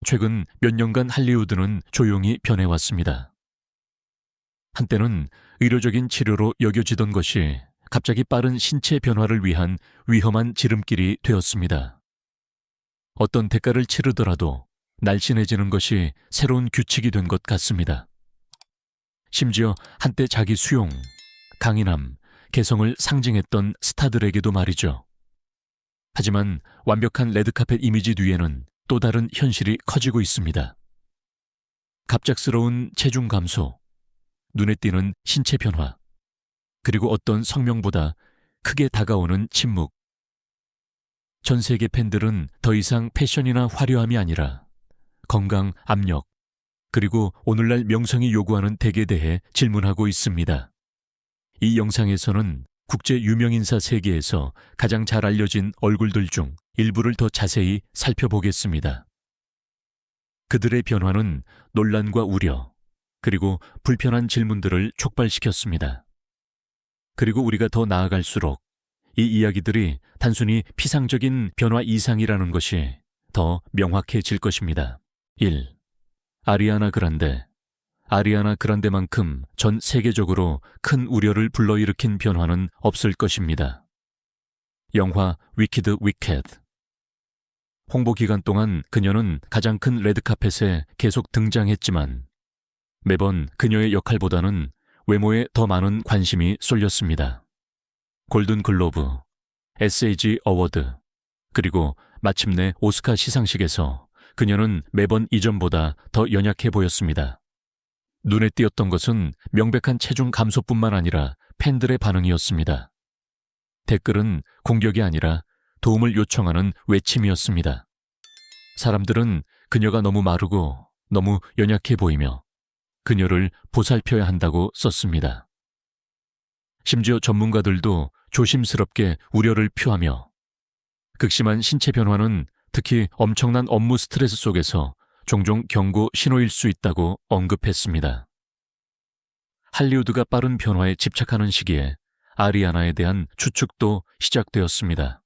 최근 몇 년간 할리우드는 조용히 변해왔습니다. 한때는 의료적인 치료로 여겨지던 것이 갑자기 빠른 신체 변화를 위한 위험한 지름길이 되었습니다. 어떤 대가를 치르더라도 날씬해지는 것이 새로운 규칙이 된 것 같습니다. 심지어 한때 자기 수용, 강인함, 개성을 상징했던 스타들에게도 말이죠. 하지만 완벽한 레드카펫 이미지 뒤에는 또 다른 현실이 커지고 있습니다. 갑작스러운 체중 감소, 눈에 띄는 신체 변화, 그리고 어떤 성명보다 크게 다가오는 침묵. 전 세계 팬들은 더 이상 패션이나 화려함이 아니라 건강, 압력, 그리고 오늘날 명성이 요구하는 덱에 대해 질문하고 있습니다. 이 영상에서는 국제 유명인사 세계에서 가장 잘 알려진 얼굴들 중 일부를 더 자세히 살펴보겠습니다. 그들의 변화는 논란과 우려, 그리고 불편한 질문들을 촉발시켰습니다. 그리고 우리가 더 나아갈수록 이 이야기들이 단순히 피상적인 변화 이상이라는 것이 더 명확해질 것입니다. 1. 아리아나 그란데. 아리아나 그란데만큼 전 세계적으로 큰 우려를 불러일으킨 변화는 없을 것입니다. 영화 위키드 위켓. 홍보 기간 동안 그녀는 가장 큰 레드카펫에 계속 등장했지만 매번 그녀의 역할보다는 외모에 더 많은 관심이 쏠렸습니다. 골든글로브, SAG 어워드, 그리고 마침내 오스카 시상식에서 그녀는 매번 이전보다 더 연약해 보였습니다. 눈에 띄었던 것은 명백한 체중 감소뿐만 아니라 팬들의 반응이었습니다. 댓글은 공격이 아니라 도움을 요청하는 외침이었습니다. 사람들은 그녀가 너무 마르고 너무 연약해 보이며 그녀를 보살펴야 한다고 썼습니다. 심지어 전문가들도 조심스럽게 우려를 표하며 극심한 신체 변화는 특히 엄청난 업무 스트레스 속에서 종종 경고 신호일 수 있다고 언급했습니다. 할리우드가 빠른 변화에 집착하는 시기에 아리아나에 대한 추측도 시작되었습니다.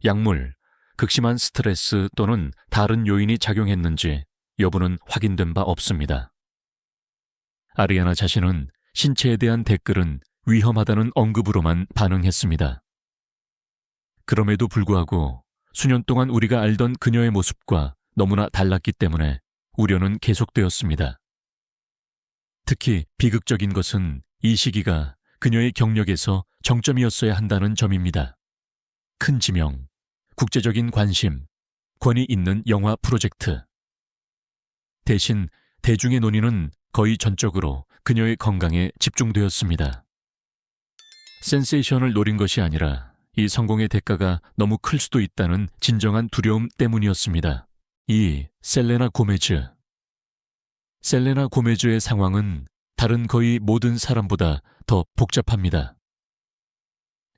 약물, 극심한 스트레스 또는 다른 요인이 작용했는지 여부는 확인된 바 없습니다. 아리아나 자신은 신체에 대한 댓글은 위험하다는 언급으로만 반응했습니다. 그럼에도 불구하고 수년 동안 우리가 알던 그녀의 모습과 너무나 달랐기 때문에 우려는 계속되었습니다. 특히 비극적인 것은 이 시기가 그녀의 경력에서 정점이었어야 한다는 점입니다. 큰 지명, 국제적인 관심, 권위 있는 영화 프로젝트. 대신 대중의 논의는 거의 전적으로 그녀의 건강에 집중되었습니다. 센세이션을 노린 것이 아니라 이 성공의 대가가 너무 클 수도 있다는 진정한 두려움 때문이었습니다. 2. 셀레나 고메즈. 셀레나 고메즈의 상황은 다른 거의 모든 사람보다 더 복잡합니다.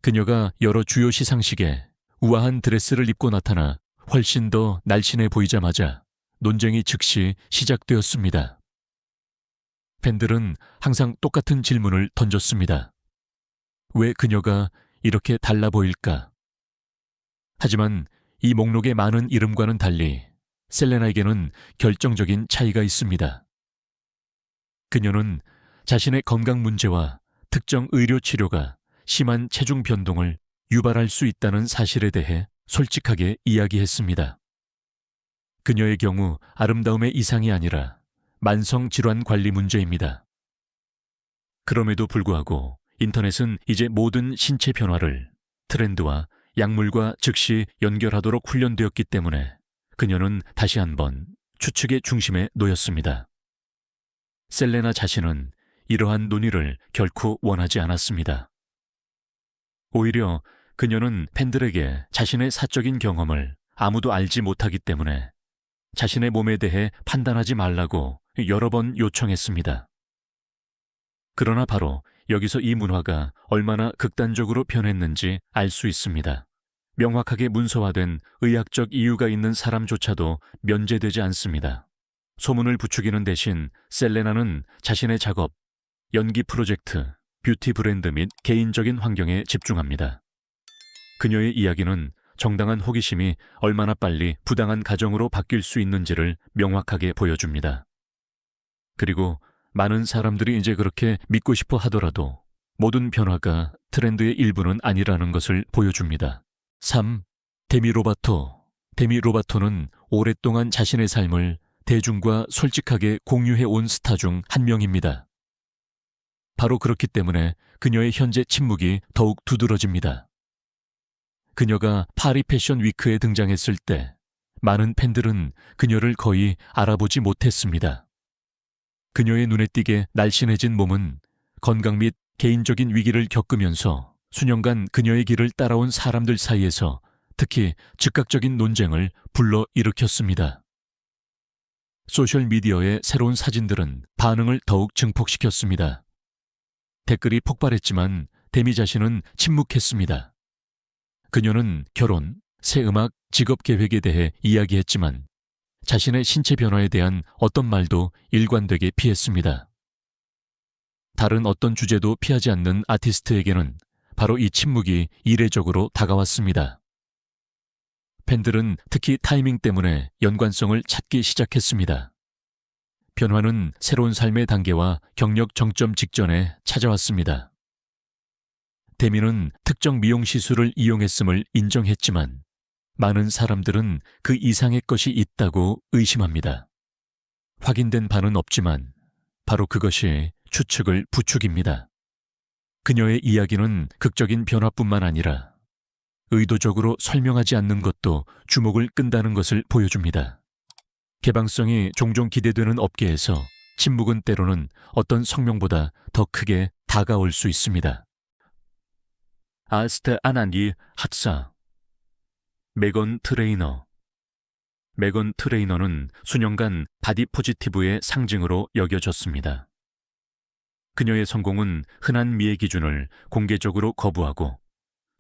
그녀가 여러 주요 시상식에 우아한 드레스를 입고 나타나 훨씬 더 날씬해 보이자마자 논쟁이 즉시 시작되었습니다. 팬들은 항상 똑같은 질문을 던졌습니다. 왜 그녀가 이렇게 달라 보일까? 하지만 이 목록의 많은 이름과는 달리 셀레나에게는 결정적인 차이가 있습니다. 그녀는 자신의 건강 문제와 특정 의료 치료가 심한 체중 변동을 유발할 수 있다는 사실에 대해 솔직하게 이야기했습니다. 그녀의 경우 아름다움의 이상이 아니라 만성질환 관리 문제입니다. 그럼에도 불구하고 인터넷은 이제 모든 신체 변화를 트렌드와 약물과 즉시 연결하도록 훈련되었기 때문에 그녀는 다시 한번 추측의 중심에 놓였습니다. 셀레나 자신은 이러한 논의를 결코 원하지 않았습니다. 오히려 그녀는 팬들에게 자신의 사적인 경험을 아무도 알지 못하기 때문에 자신의 몸에 대해 판단하지 말라고 여러 번 요청했습니다. 그러나 바로 여기서 이 문화가 얼마나 극단적으로 변했는지 알 수 있습니다. 명확하게 문서화된 의학적 이유가 있는 사람조차도 면제되지 않습니다. 소문을 부추기는 대신 셀레나는 자신의 작업, 연기 프로젝트, 뷰티 브랜드 및 개인적인 환경에 집중합니다. 그녀의 이야기는 정당한 호기심이 얼마나 빨리 부당한 가정으로 바뀔 수 있는지를 명확하게 보여줍니다. 그리고 많은 사람들이 이제 그렇게 믿고 싶어 하더라도 모든 변화가 트렌드의 일부는 아니라는 것을 보여줍니다. 3. 데미 로바토. 데미 로바토는 오랫동안 자신의 삶을 대중과 솔직하게 공유해 온 스타 중 한 명입니다. 바로 그렇기 때문에 그녀의 현재 침묵이 더욱 두드러집니다. 그녀가 파리 패션 위크에 등장했을 때 많은 팬들은 그녀를 거의 알아보지 못했습니다. 그녀의 눈에 띄게 날씬해진 몸은 건강 및 개인적인 위기를 겪으면서 수년간 그녀의 길을 따라온 사람들 사이에서 특히 즉각적인 논쟁을 불러일으켰습니다. 소셜미디어의 새로운 사진들은 반응을 더욱 증폭시켰습니다. 댓글이 폭발했지만 데미 자신은 침묵했습니다. 그녀는 결혼, 새 음악, 직업 계획에 대해 이야기했지만 자신의 신체 변화에 대한 어떤 말도 일관되게 피했습니다. 다른 어떤 주제도 피하지 않는 아티스트에게는 바로 이 침묵이 이례적으로 다가왔습니다. 팬들은 특히 타이밍 때문에 연관성을 찾기 시작했습니다. 변화는 새로운 삶의 단계와 경력 정점 직전에 찾아왔습니다. 데미는 특정 미용 시술을 이용했음을 인정했지만 많은 사람들은 그 이상의 것이 있다고 의심합니다. 확인된 바는 없지만 바로 그것이 추측을 부추깁니다. 그녀의 이야기는 극적인 변화뿐만 아니라 의도적으로 설명하지 않는 것도 주목을 끈다는 것을 보여줍니다. 개방성이 종종 기대되는 업계에서 침묵은 때로는 어떤 성명보다 더 크게 다가올 수 있습니다. 아스트 아나니 핫사. 메건 트레이너. 메건 트레이너는 수년간 바디 포지티브의 상징으로 여겨졌습니다. 그녀의 성공은 흔한 미의 기준을 공개적으로 거부하고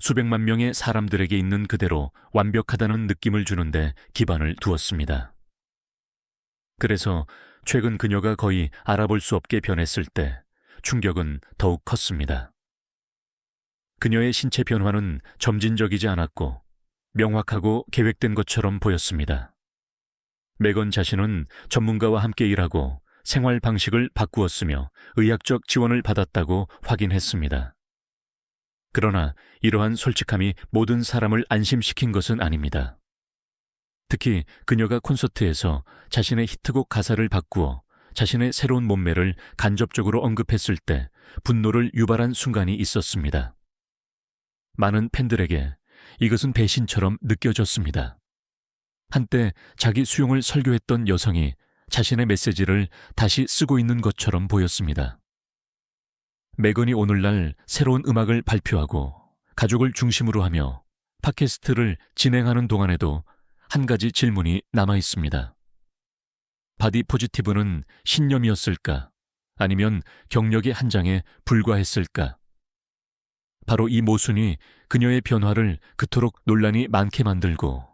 수백만 명의 사람들에게 있는 그대로 완벽하다는 느낌을 주는데 기반을 두었습니다. 그래서 최근 그녀가 거의 알아볼 수 없게 변했을 때 충격은 더욱 컸습니다. 그녀의 신체 변화는 점진적이지 않았고 명확하고 계획된 것처럼 보였습니다. 메건 자신은 전문가와 함께 일하고 생활 방식을 바꾸었으며 의학적 지원을 받았다고 확인했습니다. 그러나 이러한 솔직함이 모든 사람을 안심시킨 것은 아닙니다. 특히 그녀가 콘서트에서 자신의 히트곡 가사를 바꾸어 자신의 새로운 몸매를 간접적으로 언급했을 때 분노를 유발한 순간이 있었습니다. 많은 팬들에게 이것은 배신처럼 느껴졌습니다. 한때 자기 수용을 설교했던 여성이 자신의 메시지를 다시 쓰고 있는 것처럼 보였습니다. 메건이 오늘날 새로운 음악을 발표하고 가족을 중심으로 하며 팟캐스트를 진행하는 동안에도 한 가지 질문이 남아 있습니다. 바디 포지티브는 신념이었을까? 아니면 경력의 한 장에 불과했을까? 바로 이 모순이 그녀의 변화를 그토록 논란이 많게 만들고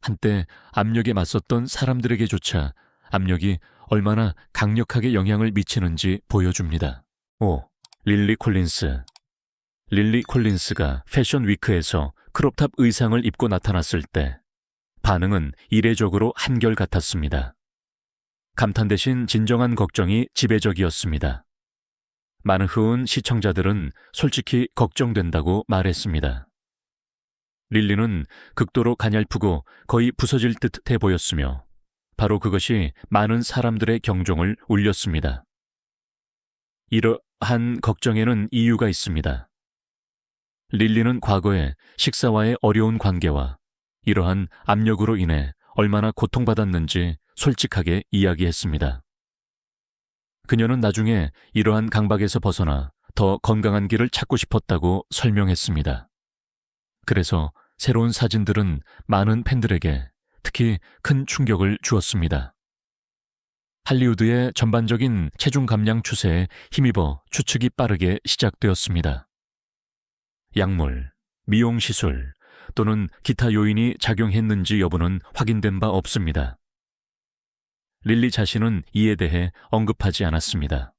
한때 압력에 맞섰던 사람들에게조차 압력이 얼마나 강력하게 영향을 미치는지 보여줍니다. 5. 릴리 콜린스. 릴리 콜린스가 패션 위크에서 크롭탑 의상을 입고 나타났을 때 반응은 이례적으로 한결같았습니다. 감탄 대신 진정한 걱정이 지배적이었습니다. 많은 시청자들은 솔직히 걱정된다고 말했습니다. 릴리는 극도로 가냘프고 거의 부서질 듯해 보였으며 바로 그것이 많은 사람들의 경종을 울렸습니다. 이러한 걱정에는 이유가 있습니다. 릴리는 과거에 식사와의 어려운 관계와 이러한 압력으로 인해 얼마나 고통받았는지 솔직하게 이야기했습니다. 그녀는 나중에 이러한 강박에서 벗어나 더 건강한 길을 찾고 싶었다고 설명했습니다. 그래서 새로운 사진들은 많은 팬들에게 특히 큰 충격을 주었습니다. 할리우드의 전반적인 체중 감량 추세에 힘입어 추측이 빠르게 시작되었습니다. 약물, 미용 시술 또는 기타 요인이 작용했는지 여부는 확인된 바 없습니다. 릴리 자신은 이에 대해 언급하지 않았습니다.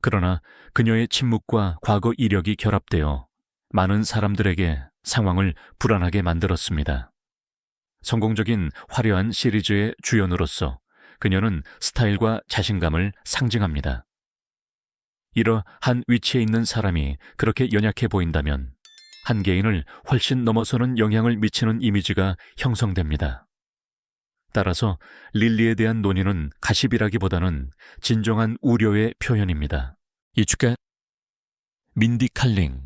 그러나 그녀의 침묵과 과거 이력이 결합되어 많은 사람들에게 상황을 불안하게 만들었습니다. 성공적인 화려한 시리즈의 주연으로서 그녀는 스타일과 자신감을 상징합니다. 이러한 위치에 있는 사람이 그렇게 연약해 보인다면 한 개인을 훨씬 넘어서는 영향을 미치는 이미지가 형성됩니다. 따라서 릴리에 대한 논의는 가십이라기보다는 진정한 우려의 표현입니다. 이축가 민디 칼링.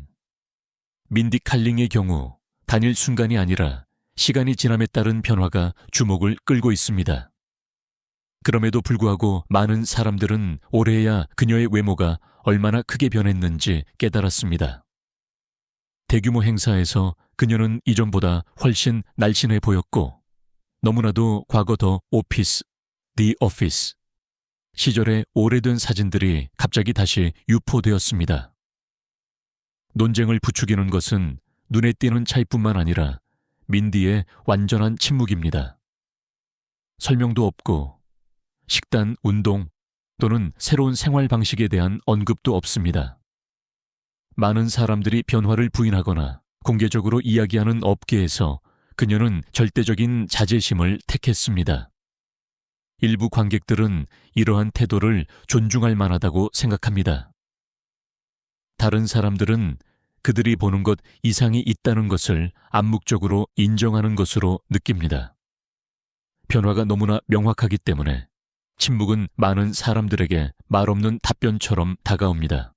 민디 칼링의 경우 단일 순간이 아니라 시간이 지남에 따른 변화가 주목을 끌고 있습니다. 그럼에도 불구하고 많은 사람들은 올해야 그녀의 외모가 얼마나 크게 변했는지 깨달았습니다. 대규모 행사에서 그녀는 이전보다 훨씬 날씬해 보였고 너무나도 과거 더 오피스, The Office 시절의 오래된 사진들이 갑자기 다시 유포되었습니다. 논쟁을 부추기는 것은 눈에 띄는 차이뿐만 아니라 민디의 완전한 침묵입니다. 설명도 없고 식단, 운동 또는 새로운 생활 방식에 대한 언급도 없습니다. 많은 사람들이 변화를 부인하거나 공개적으로 이야기하는 업계에서 그녀는 절대적인 자제심을 택했습니다. 일부 관객들은 이러한 태도를 존중할 만하다고 생각합니다. 다른 사람들은 그들이 보는 것 이상이 있다는 것을 암묵적으로 인정하는 것으로 느낍니다. 변화가 너무나 명확하기 때문에 침묵은 많은 사람들에게 말없는 답변처럼 다가옵니다.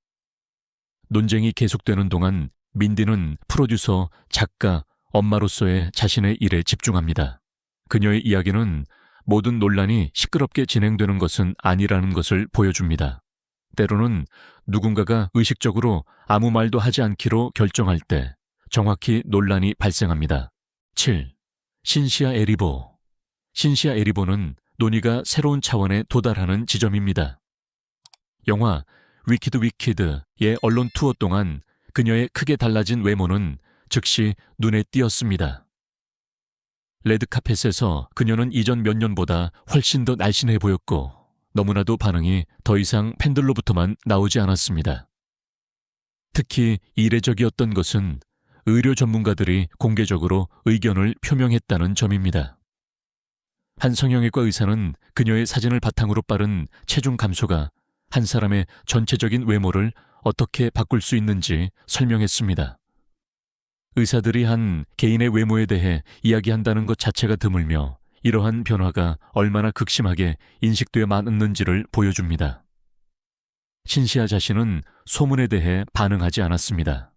논쟁이 계속되는 동안 민디는 프로듀서, 작가, 엄마로서의 자신의 일에 집중합니다. 그녀의 이야기는 모든 논란이 시끄럽게 진행되는 것은 아니라는 것을 보여줍니다. 때로는 누군가가 의식적으로 아무 말도 하지 않기로 결정할 때 정확히 논란이 발생합니다. 7. 신시아 에리보. 신시아 에리보는 논의가 새로운 차원에 도달하는 지점입니다. 영화 위키드 위키드의 언론 투어 동안 그녀의 크게 달라진 외모는 즉시 눈에 띄었습니다. 레드카펫에서 그녀는 이전 몇 년보다 훨씬 더 날씬해 보였고 너무나도 반응이 더 이상 팬들로부터만 나오지 않았습니다. 특히 이례적이었던 것은 의료 전문가들이 공개적으로 의견을 표명했다는 점입니다. 한 성형외과 의사는 그녀의 사진을 바탕으로 빠른 체중 감소가 한 사람의 전체적인 외모를 어떻게 바꿀 수 있는지 설명했습니다. 의사들이 한 개인의 외모에 대해 이야기한다는 것 자체가 드물며 이러한 변화가 얼마나 극심하게 인식되어 왔는지를 보여줍니다. 신시아 자신은 소문에 대해 반응하지 않았습니다.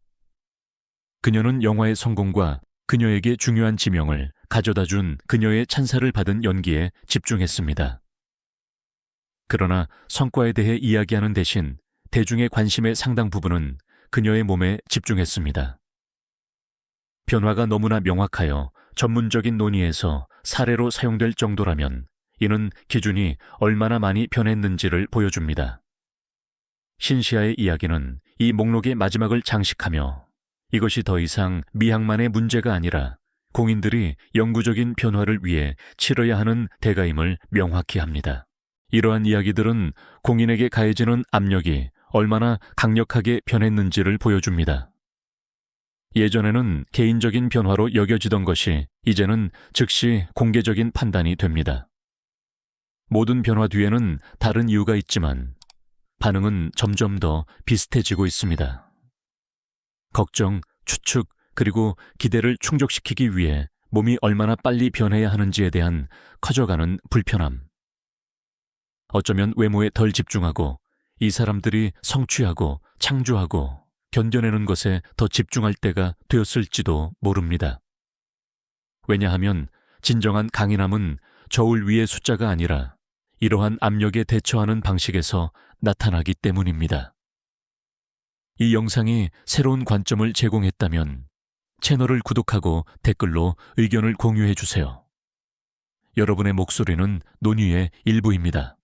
그녀는 영화의 성공과 그녀에게 중요한 지명을 가져다준 그녀의 찬사를 받은 연기에 집중했습니다. 그러나 성과에 대해 이야기하는 대신 대중의 관심의 상당 부분은 그녀의 몸에 집중했습니다. 변화가 너무나 명확하여 전문적인 논의에서 사례로 사용될 정도라면 이는 기준이 얼마나 많이 변했는지를 보여줍니다. 신시아의 이야기는 이 목록의 마지막을 장식하며 이것이 더 이상 미학만의 문제가 아니라 공인들이 영구적인 변화를 위해 치러야 하는 대가임을 명확히 합니다. 이러한 이야기들은 공인에게 가해지는 압력이 얼마나 강력하게 변했는지를 보여줍니다. 예전에는 개인적인 변화로 여겨지던 것이 이제는 즉시 공개적인 판단이 됩니다. 모든 변화 뒤에는 다른 이유가 있지만 반응은 점점 더 비슷해지고 있습니다. 걱정, 추측, 그리고 기대를 충족시키기 위해 몸이 얼마나 빨리 변해야 하는지에 대한 커져가는 불편함. 어쩌면 외모에 덜 집중하고 이 사람들이 성취하고 창조하고 견뎌내는 것에 더 집중할 때가 되었을지도 모릅니다. 왜냐하면 진정한 강인함은 저울 위의 숫자가 아니라 이러한 압력에 대처하는 방식에서 나타나기 때문입니다. 이 영상이 새로운 관점을 제공했다면 채널을 구독하고 댓글로 의견을 공유해 주세요. 여러분의 목소리는 논의의 일부입니다.